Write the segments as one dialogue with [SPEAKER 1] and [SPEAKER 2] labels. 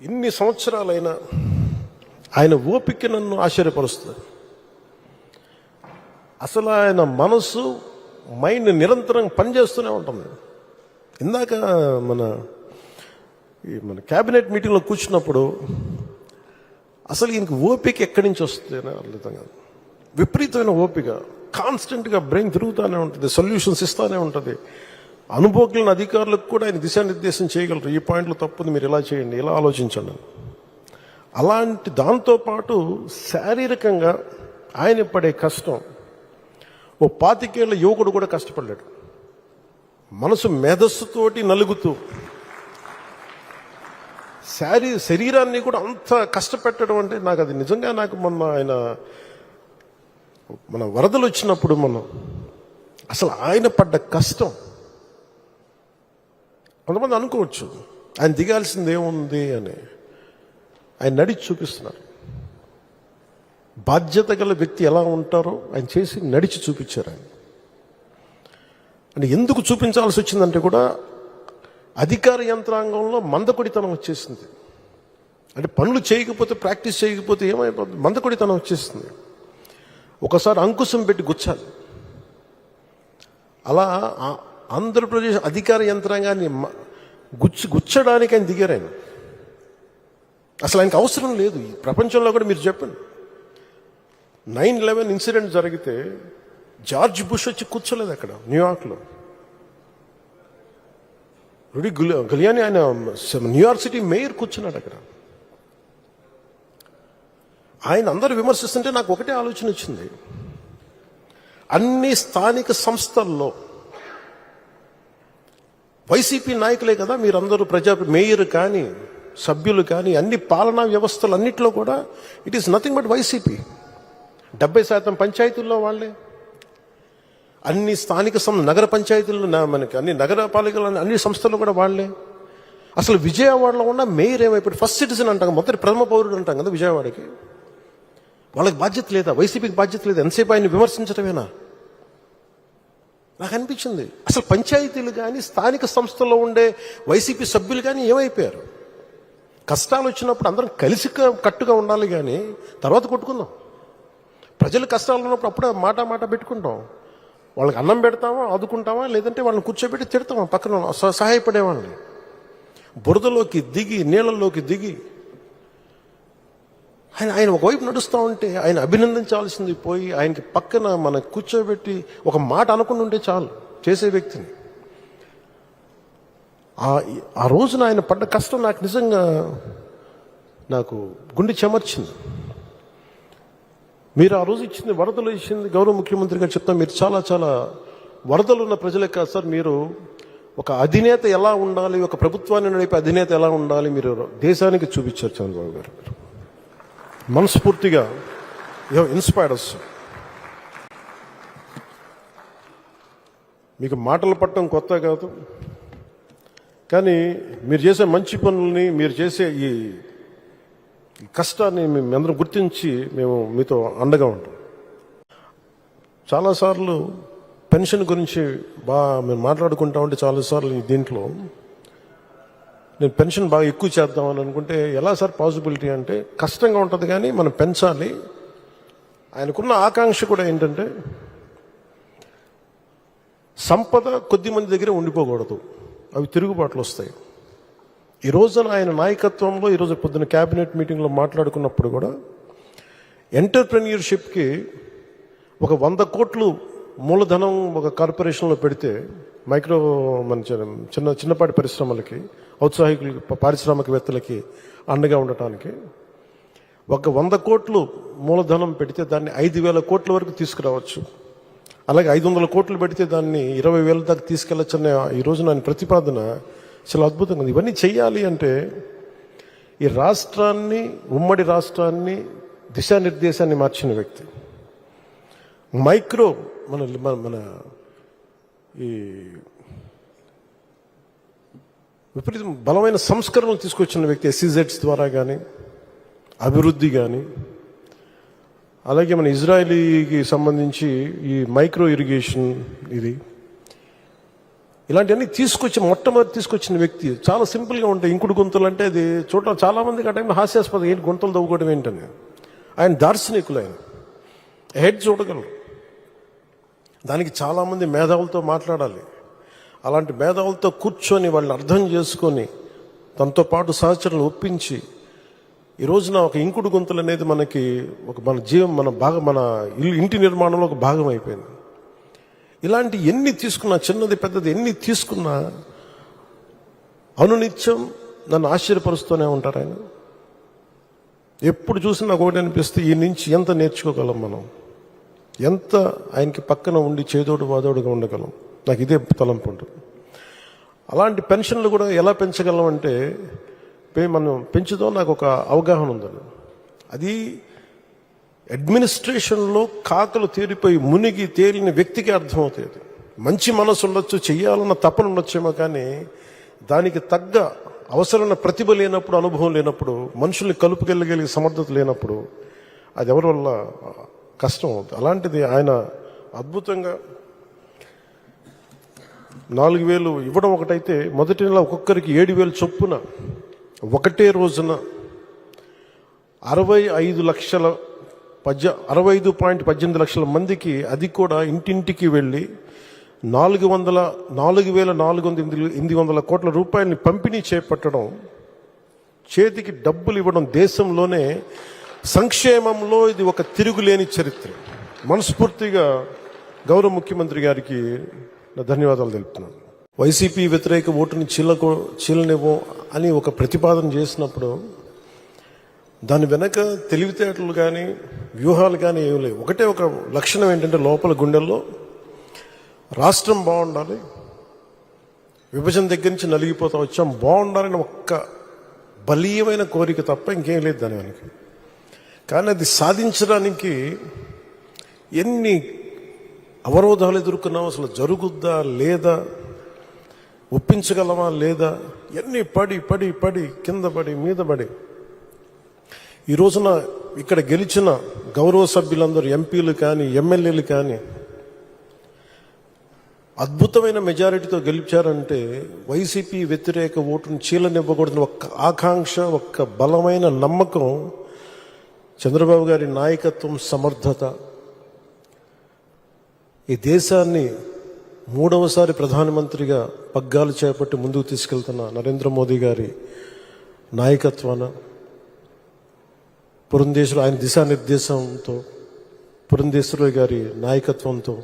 [SPEAKER 1] ఇన్ని సంవత్సరాలైనా ఆయన ఓపిక నన్ను ఆశ్చర్యపరుస్తుంది. అసలు ఆయన మనసు మైండ్ నిరంతరం పనిచేస్తూనే ఉంటుంది. ఇందాక మన క్యాబినెట్ మీటింగ్లో కూర్చున్నప్పుడు అసలు ఈయనకి ఓపిక ఎక్కడి నుంచి వస్తుంది అని అర్థం కాదు. విపరీతమైన ఓపిక, కాన్స్టెంట్గా బ్రెయిన్ తిరుగుతూనే ఉంటుంది, సొల్యూషన్స్ ఇస్తూనే ఉంటుంది. అనుభవజ్ఞులైన అధికారులకు కూడా ఆయన దిశానిర్దేశం చేయగలరు. ఈ పాయింట్లో తప్పుంది, మీరు ఇలా చేయండి, ఇలా ఆలోచించండి. అలాంటి దాంతోపాటు శారీరకంగా ఆయన పడే కష్టం ఓ 25 ఏళ్ల యువకుడు కూడా కష్టపడ్డాడు. మనసు మేధస్సుతోటి నలుగుతూ శరీరాన్ని కూడా అంత కష్టపెట్టడం అంటే నాకు అది నిజంగా నాకు మన వరదలు వచ్చినప్పుడు అసలు ఆయన పడ్డ కష్టం కొంతమంది అనుకోవచ్చు ఆయన దిగాల్సింది ఏముంది అని. ఆయన నడిచి చూపిస్తున్నారు. బాధ్యత గల వ్యక్తి ఎలా ఉంటారో ఆయన చేసి నడిచి చూపించారు. ఆయన అంటే ఎందుకు చూపించాల్సి వచ్చిందంటే కూడా అధికార యంత్రాంగంలో మందకొడితనం వచ్చేసింది. అంటే పనులు చేయకపోతే, ప్రాక్టీస్ చేయకపోతే ఏమైపోతుంది, మందకొడితనం వచ్చేసింది. ఒకసారి అంకుశం పెట్టి గుచ్చాలి. అలా ఆంధ్రప్రదేశ్ అధికార యంత్రాంగాన్ని గుచ్చడానికి ఆయన దిగారు. ఆయన అసలు ఆయనకు అవసరం లేదు. ఈ ప్రపంచంలో కూడా మీరు చెప్పండి, 9/11 ఇన్సిడెంట్ జరిగితే జార్జ్ బుష్ వచ్చి కూర్చోలేదు అక్కడ న్యూయార్క్లో. రుడి గులియాని ఆయన న్యూయార్క్ సిటీ మేయర్ కూర్చున్నాడు అక్కడ. ఆయన అందరూ విమర్శిస్తుంటే నాకు ఒకటే ఆలోచన వచ్చింది. అన్ని స్థానిక సంస్థల్లో వైసీపీ నాయకులే కదా మీరందరూ, మేయర్ కానీ సభ్యులు కానీ అన్ని పాలనా వ్యవస్థలు అన్నింటిలో కూడా it is nothing but YCP. 70% పంచాయతీల్లో వాళ్ళే, అన్ని స్థానిక నగర పంచాయతీల్లో మనకి అన్ని నగరపాలికలు అన్ని సంస్థల్లో కూడా వాళ్ళే. అసలు విజయవాడలో ఉన్న మేయర్ ఏమైపోయి ఫస్ట్ సిటిజన్ అంటాం, మొదటి ప్రథమ పౌరుడు అంటాం కదా విజయవాడకి. వాళ్ళకి బాధ్యత లేదా? వైసీపీకి బాధ్యత లేదా? ఎంతసేపు ఆయన్ని విమర్శించడమేనా? నాకు అనిపించింది అసలు పంచాయతీలు కానీ స్థానిక సంస్థల్లో ఉండే వైసీపీ సభ్యులు కానీ ఏమైపోయారు? కష్టాలు వచ్చినప్పుడు అందరం కలిసి కట్టుగా ఉండాలి, కానీ తర్వాత కొట్టుకుందాం. ప్రజలు కష్టాలు ఉన్నప్పుడు అప్పుడే మాట పెట్టుకుంటాం. వాళ్ళకి అన్నం పెడతామా, ఆదుకుంటామా, లేదంటే వాళ్ళని కూర్చోబెట్టి తిడతామా పక్కన సహాయపడేవాళ్ళని. బురదలోకి దిగి, నీళ్ళల్లోకి దిగి ఆయన ఒకవైపు నడుస్తూ ఉంటే ఆయన అభినందించాల్సింది పోయి ఆయనకి పక్కన మన కూర్చోబెట్టి ఒక మాట అనుకుని ఉంటే చాలు చేసే వ్యక్తిని. ఆ రోజున ఆయన పడ్డ కష్టం నాకు నిజంగా నాకు గుండె చెమర్చింది. మీరు ఆ రోజు ఇచ్చింది, వరదలు ఇచ్చింది, గౌరవ ముఖ్యమంత్రి గారు చెప్తాం, మీరు చాలా వరదలు ఉన్న ప్రజలే కాదు సార్, మీరు ఒక అధినేత ఎలా ఉండాలి, ఒక ప్రభుత్వాన్ని నడిపే అధినేత ఎలా ఉండాలి మీరు దేశానికి చూపించారు చంద్రబాబు గారు. మనస్ఫూర్తిగా ఇన్స్పైర్డ్ అస్. మీకు మాటలు పట్టడం కొత్త కాదు, కానీ మీరు చేసే మంచి పనుల్ని, మీరు చేసే ఈ కష్టాన్ని మేమందరం గుర్తించి మేము మీతో అండగా ఉంటాం. చాలాసార్లు పెన్షన్ గురించి మేము మాట్లాడుకుంటా ఉంటే చాలాసార్లు దీంట్లో నేను పెన్షన్ బాగా ఎక్కువ చేద్దామని అనుకుంటే ఎలా సార్ పాసిబిలిటీ అంటే కష్టంగా ఉంటుంది, కానీ మనం పెంచాలి. ఆయనకున్న ఆకాంక్ష కూడా ఏంటంటే సంపద కొద్ది మంది దగ్గర ఉండిపోకూడదు, అవి తిరుగుబాట్లు వస్తాయి. ఈ రోజున ఆయన నాయకత్వంలో ఈరోజు పొద్దున్న క్యాబినెట్ మీటింగ్లో మాట్లాడుకున్నప్పుడు కూడా ఎంటర్ప్రెన్యూర్షిప్కి ఒక 100 కోట్లు మూలధనం ఒక కార్పొరేషన్లో పెడితే మైక్రో చిన్నపాటి పరిశ్రమలకి, ఔత్సాహికులకి, పారిశ్రామికవేత్తలకి అండగా ఉండటానికి ఒక 100 కోట్లు మూలధనం పెడితే దాన్ని 5,000 కోట్ల వరకు తీసుకురావచ్చు. అలాగే 500 కోట్లు పెడితే దాన్ని 20,000 దాకా తీసుకెళ్లొచ్చన్న ఈ రోజు నా ప్రతిపాదన చాలా అద్భుతంగా ఉంది. ఇవన్నీ చెయ్యాలి అంటే ఈ రాష్ట్రాన్ని, ఉమ్మడి రాష్ట్రాన్ని దిశానిర్దేశాన్ని మార్చిన వ్యక్తి, మైక్రో మన ఈ విపరీతం బలమైన సంస్కరణలు తీసుకొచ్చిన వ్యక్తి, SEZs ద్వారా కానీ అభివృద్ధి కానీ, అలాగే మన ఇజ్రాయలీకి సంబంధించి ఈ మైక్రో ఇరిగేషన్, ఇలాంటివన్నీ మొట్టమొదటి తీసుకొచ్చిన వ్యక్తి. చాలా సింపుల్గా ఉంటాయి. ఇంకుడు గుంతలు అంటే అది చూడటం చాలా మందికి ఆ టైంలో హాస్యాస్పదం, ఏంటి గుంతలు తవ్వుకోవడం ఏంటని. ఆయన దార్శనికులు, ఆయన హెడ్ చూడగలరు. దానికి చాలామంది మేధావులతో మాట్లాడాలి. అలాంటి మేధావులతో కూర్చొని వాళ్ళని అర్థం చేసుకొని తనతో పాటు సహచరులు ఒప్పించి ఈ రోజున ఒక ఇంకుడు గుంతలు అనేది మనకి మన ఇంటి నిర్మాణంలో ఒక భాగం అయిపోయింది. ఇలాంటి ఎన్ని తీసుకున్నా, చిన్నది పెద్దది ఎన్ని తీసుకున్నా అనునిత్యం నన్ను ఆశ్చర్యపరుస్తూనే ఉంటారు ఆయన. ఎప్పుడు చూసినా నాకు ఒకటి అనిపిస్తే ఈ నుంచి ఎంత నేర్చుకోగలం మనం, ఎంత ఆయనకి పక్కన ఉండి చేదోడు వాదోడుగా ఉండగలం. నాకు ఇదే తలంపు ఉంటుంది. అలాంటి పెన్షన్లు కూడా ఎలా పెంచగలం అంటే మనం పెంచుదాం, నాకు ఒక అవగాహన ఉందని. అది అడ్మినిస్ట్రేషన్లో కాకలు తేలిపోయి మునిగి తేలిన వ్యక్తికి అర్థమవుతుంది. మంచి మనసు ఉండొచ్చు, చెయ్యాలన్న తపన ఉండొచ్చేమో, కానీ దానికి తగ్గ అవసరమైన ప్రతిభ లేనప్పుడు, అనుభవం లేనప్పుడు, మనుషుల్ని కలుపుకెళ్ళగలిగే సమర్థత లేనప్పుడు అది ఎవరి వల్ల కష్టం అవుతుంది. అలాంటిది ఆయన అద్భుతంగా 4,000 ఇవ్వడం ఒకటైతే, మొదటి నెల ఒక్కొక్కరికి 7,000 చొప్పున ఒకటే రోజున 65.18 లక్షల మందికి, అది కూడా ఇంటింటికి వెళ్ళి 4,400 కోట్ల రూపాయలని పంపిణీ చేపట్టడం, చేతికి డబ్బులు ఇవ్వడం, దేశంలోనే సంక్షేమంలో ఇది ఒక తిరుగులేని చరిత్ర. మనస్ఫూర్తిగా గౌరవ ముఖ్యమంత్రి గారికి నా ధన్యవాదాలు తెలుపుతున్నాను. వైసీపీ వ్యతిరేక ఓటుని చీలనివ్వం అని ఒక ప్రతిపాదన చేసినప్పుడు దాని వెనక తెలివితేటలు కానీ వ్యూహాలు కానీ ఏమి లేవు. ఒకటే ఒక లక్షణం ఏంటంటే, లోపల గుండెల్లో రాష్ట్రం బాగుండాలి, విభజన దగ్గర నుంచి నలిగిపోతా వచ్చాం, బాగుండాలని ఒక్క బలీయమైన కోరిక తప్ప ఇంకేం లేదు దాని వెనక. కానీ అది సాధించడానికి ఎన్ని అవరోధాలు ఎదుర్కొన్నాం, అసలు జరుగుద్దా లేదా, ఒప్పించగలమా లేదా, ఎన్ని పడి పడి పడి కింద పడి మీద పడి ఈ రోజున ఇక్కడ గెలిచిన గౌరవ సభ్యులందరూ, ఎంపీలు కానీ ఎమ్మెల్యేలు కానీ అద్భుతమైన మెజారిటీతో గెలిచారంటే వైసీపీ వ్యతిరేక ఓటును చీలనివ్వకూడదని ఒక్క ఆకాంక్ష, ఒక్క బలమైన నమ్మకం, చంద్రబాబు గారి నాయకత్వం, సమర్థత, ఈ దేశాన్ని 3వసారి ప్రధానమంత్రిగా పగ్గాలు చేపట్టి ముందుకు తీసుకెళ్తున్న నరేంద్ర మోదీ గారి నాయకత్వాన, పురంధేశ్వరి ఆయన దిశానిర్దేశంతో, పురంధేశ్వరి గారి నాయకత్వంతో,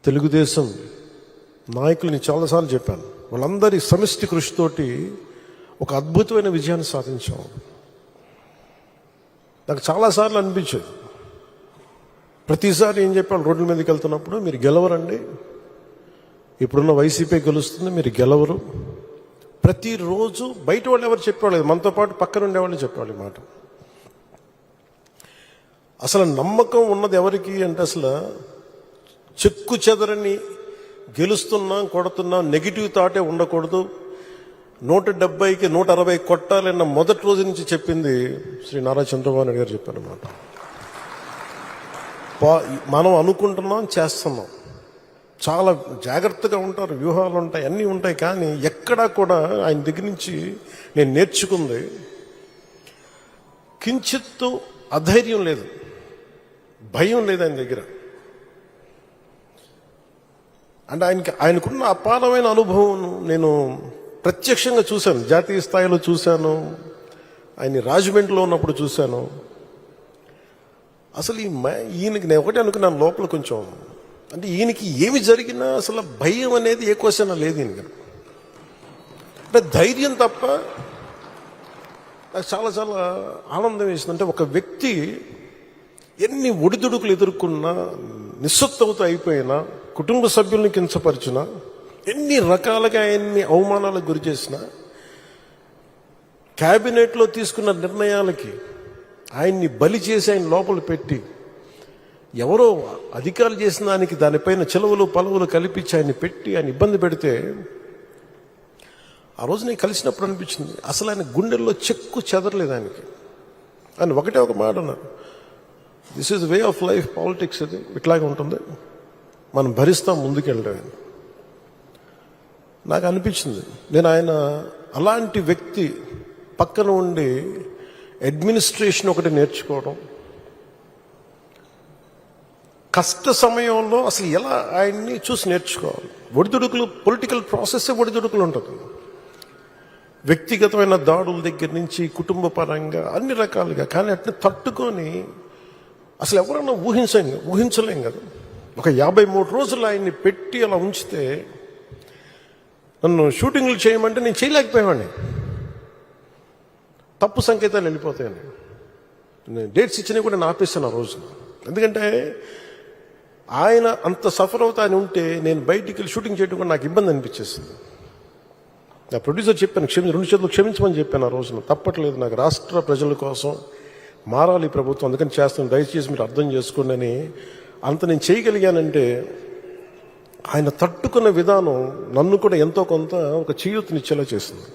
[SPEAKER 1] తెలుగుదేశం నాయకులని చాలాసార్లు చెప్పాను, వాళ్ళందరి సమిష్టి కృషితోటి ఒక అద్భుతమైన విజయాన్ని సాధించాం. నాకు చాలాసార్లు అనిపించేది, ప్రతిసారి ఏం చెప్పాను, రోడ్ల మీదకి వెళ్తున్నప్పుడు, మీరు గెలవరండి, ఇప్పుడున్న వైసీపీ గెలుస్తుంది, మీరు గెలవరు. ప్రతిరోజు బయట వాళ్ళు ఎవరు చెప్పేవాళ్ళు, మనతో పాటు పక్కన ఉండేవాళ్ళు చెప్పేవాళ్ళు మాట. అసలు నమ్మకం ఉన్నది ఎవరికి అంటే, అసలు చెక్కు చెదరని గెలుస్తున్నాం, కొడుతున్నాం, నెగిటివ్ థాటే ఉండకూడదు, 170కి 160 కొట్టాలన్న మొదటి రోజు నుంచి చెప్పింది శ్రీ నారా చంద్రబాబు నాయుడు గారు చెప్పారన్నమాట. మనం అనుకుంటున్నాం, చేస్తున్నాం, చాలా జాగ్రత్తగా ఉంటారు, వ్యూహాలు ఉంటాయి, అన్నీ ఉంటాయి. కానీ ఎక్కడా కూడా ఆయన దగ్గర నుంచి నేను నేర్చుకుంది, కించిత్తు అధైర్యం లేదు, భయం లేదు ఆయన దగ్గర. అంటే ఆయనకున్న అపారమైన అనుభవం నేను ప్రత్యక్షంగా చూశాను, జాతీయ స్థాయిలో చూశాను, ఆయన రాజమండ్రిలో ఉన్నప్పుడు చూశాను. అసలు ఈయనకి నేను ఒకటే అనుకున్నాను లోపల కొంచెం, అంటే ఈయనకి ఏమి జరిగినా అసలు భయం అనేది ఏ క్వశ్చన్ లేదు ఈయనకి. అంటే ధైర్యం తప్ప. నాకు చాలా చాలా ఆనందం వేసింది, అంటే ఒక వ్యక్తి ఎన్ని ఒడిదుడుకులు ఎదుర్కొన్నా, నిస్సత్తువతో అయిపోయినా, కుటుంబ సభ్యుల్ని కించపరిచినా, ఎన్ని రకాలుగా ఎన్ని అవమానాలకు గురి చేసినా, క్యాబినెట్లో తీసుకున్న నిర్ణయాలకి ఆయన్ని బలి చేసి ఆయన లోపల పెట్టి, ఎవరో అధికారులు చేసిన దానికి దానిపైన చిలవలు పలవులు కల్పించి ఆయన్ని పెట్టి ఆయన ఇబ్బంది పెడితే, ఆ రోజు నేను కలిసినప్పుడు అనిపించింది, అసలు ఆయన గుండెల్లో చెక్కు చెదరలేదు ఆయనకి. ఆయన ఒకటే ఒక మాట అన్నారు, this is way of life, politics ఇది ఇట్లాగే ఉంటుంది, మనం భరిస్తాం, ముందుకెళ్ళడం. నాకు అనిపించింది, నేను ఆయన అలాంటి వ్యక్తి పక్కన ఉండి అడ్మినిస్ట్రేషన్ ఒకటి నేర్చుకోవడం, కష్ట సమయంలో అసలు ఎలా ఆయన్ని చూసి నేర్చుకోవాలి. ఒడిదుడుకులు, పొలిటికల్ ప్రాసెస్ ఒడిదుడుకులు ఉంటుంది. వ్యక్తిగతమైన దాడుల దగ్గర నుంచి కుటుంబ పరంగా అన్ని రకాలుగా. కానీ అట్లా తట్టుకొని అసలు ఎవరన్నా ఊహించలేం కదా. ఒక 53 రోజులు ఆయన్ని పెట్టి అలా ఉంచితే, నన్ను షూటింగ్లు చేయమంటే నేను చేయలేకపోయేవాడిని. తప్పు సంకేతాలు వెళ్ళిపోతాయని నేను డేట్స్ ఇచ్చినవి కూడా నేను ఆపేస్తాను ఆ రోజు. ఎందుకంటే ఆయన అంత సఫర్ అవుతా అని ఉంటే నేను బయటికి వెళ్ళి షూటింగ్ చేయడం కూడా నాకు ఇబ్బంది అనిపించేస్తుంది. నా ప్రొడ్యూసర్ చెప్పాను, 2 చేతులు క్షమించమని చెప్పాను ఆ రోజున. తప్పట్లేదు, నాకు రాష్ట్ర ప్రజల కోసం మారాలి ప్రభుత్వం, అందుకని చేస్తాను, దయచేసి మీరు అర్థం చేసుకోండి అని. అంత నేను చేయగలిగానంటే ఆయన తట్టుకున్న విధానం నన్ను కూడా ఎంతో కొంత ఒక చేయూతనిచ్చేలా చేసింది.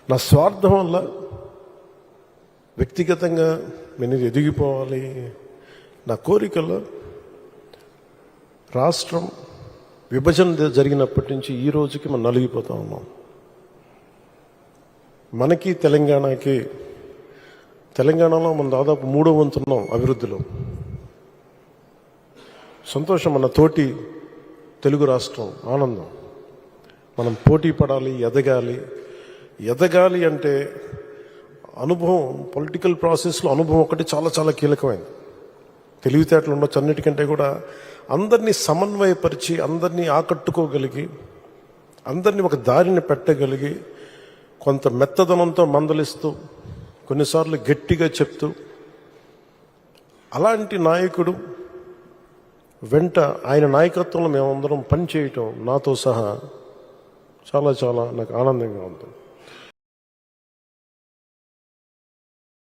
[SPEAKER 1] నా స్వార్థం వల్ల వ్యక్తిగతంగా నేను ఎదిగిపోవాలి, నా కోరికల్లో రాష్ట్రం విభజన జరిగినప్పటి నుంచి ఈ రోజుకి మనం నలిగిపోతా ఉన్నాం. మనకి తెలంగాణలో మనం దాదాపు 3వ వంతున్నాం అభివృద్ధిలో. సంతోషం, మన తోటి తెలుగు రాష్ట్రం ఆనందం. మనం పోటీ పడాలి, ఎదగాలి అంటే అనుభవం, పొలిటికల్ ప్రాసెస్లో అనుభవం ఒకటి చాలా చాలా కీలకమైంది. తెలివితేటలు ఉండొచ్చు, అన్నిటికంటే కూడా అందరినీ సమన్వయపరిచి, అందరినీ ఆకట్టుకోగలిగి, అందరినీ ఒక దారిని పెట్టగలిగి, కొంత మెత్తదనంతో మందలిస్తూ, కొన్నిసార్లు గట్టిగా చెప్తూ, అలాంటి నాయకుడు వెంట ఆయన నాయకత్వంలో మేమందరం పనిచేయటం నాతో సహా చాలా చాలా నాకు ఆనందంగా ఉంది.